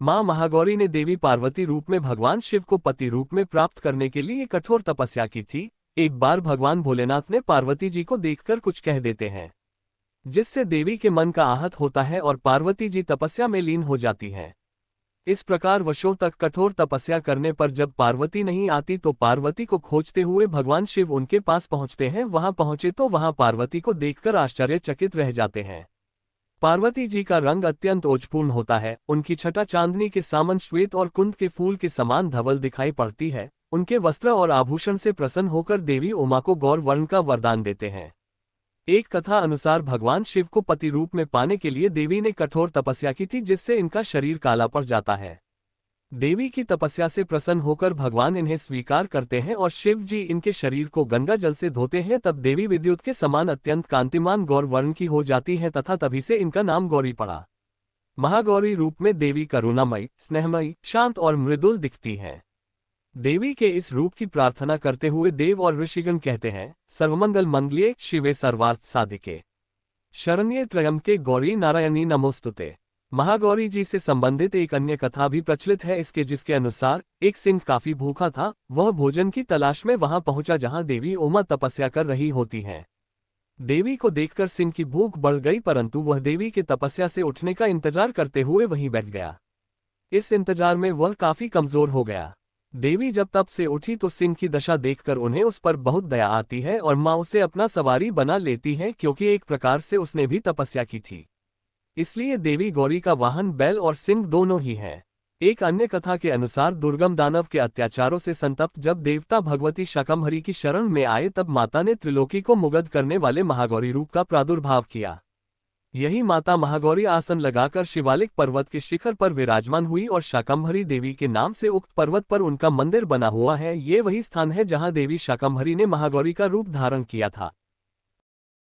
मां महागौरी ने देवी पार्वती रूप में भगवान शिव को पति रूप में प्राप्त करने के लिए कठोर तपस्या की थी। एक बार भगवान भोलेनाथ ने पार्वती जी को देखकर कुछ कह देते हैं, जिससे देवी के मन का आहत होता है और पार्वती जी तपस्या में लीन हो जाती हैं। इस प्रकार वर्षों तक कठोर तपस्या करने पर जब पार्वती नहीं आती तो पार्वती को खोजते हुए भगवान शिव उनके पास पहुंचते हैं। वहां पहुंचे तो वहां पार्वती को देखकर आश्चर्यचकित रह जाते हैं। पार्वती जी का रंग अत्यंत ओजपूर्ण होता है। उनकी छटा चांदनी के सामन श्वेत और कुंद के फूल के समान धवल दिखाई पड़ती है। उनके वस्त्र और आभूषण से प्रसन्न होकर देवी उमा को गौर वर्ण का वरदान देते हैं। एक कथा अनुसार भगवान शिव को पति रूप में पाने के लिए देवी ने कठोर तपस्या की थी, जिससे इनका शरीर काला पड़ जाता है। देवी की तपस्या से प्रसन्न होकर भगवान इन्हें स्वीकार करते हैं और शिव जी इनके शरीर को गंगा जल से धोते हैं। तब देवी विद्युत के समान अत्यंत कांतिमान गौर वर्ण की हो जाती है तथा तभी से इनका नाम गौरी पड़ा। महागौरी रूप में देवी करुणामयी, स्नेहमयी, शांत और मृदुल दिखती हैं। देवी के इस रूप की प्रार्थना करते हुए देव और ऋषिगण कहते हैं, सर्वमंगल मंगल्ये शिवे सर्वार्थ साधिके शरण्ये त्र्यंबके गौरी नारायणी नमोस्तुते। महागौरी जी से संबंधित एक अन्य कथा भी प्रचलित है जिसके अनुसार एक सिंह काफी भूखा था। वह भोजन की तलाश में वहां पहुंचा जहां देवी उमा तपस्या कर रही होती हैं। देवी को देखकर सिंह की भूख बढ़ गई, परंतु वह देवी के तपस्या से उठने का इंतजार करते हुए वहीं बैठ गया। इस इंतजार में वह काफी कमजोर हो गया। देवी जब तप से उठी तो सिंह की दशा देखकर उन्हें उस पर बहुत दया आती है और मां उसे अपना सवारी बना लेती है, क्योंकि एक प्रकार से उसने भी तपस्या की थी। इसलिए देवी गौरी का वाहन बैल और सिंह दोनों ही है। एक अन्य कथा के अनुसार दुर्गम दानव के अत्याचारों से संतप्त जब देवता भगवती शाकंभरी की शरण में आए तब माता ने त्रिलोकी को मुग्ध करने वाले महागौरी रूप का प्रादुर्भाव किया। यही माता महागौरी आसन लगाकर शिवालिक पर्वत के शिखर पर विराजमान हुई और शाकंभरी देवी के नाम से उक्त पर्वत पर उनका मंदिर बना हुआ है। ये वही स्थान है जहां देवी शाकंभरी ने महागौरी का रूप धारण किया था।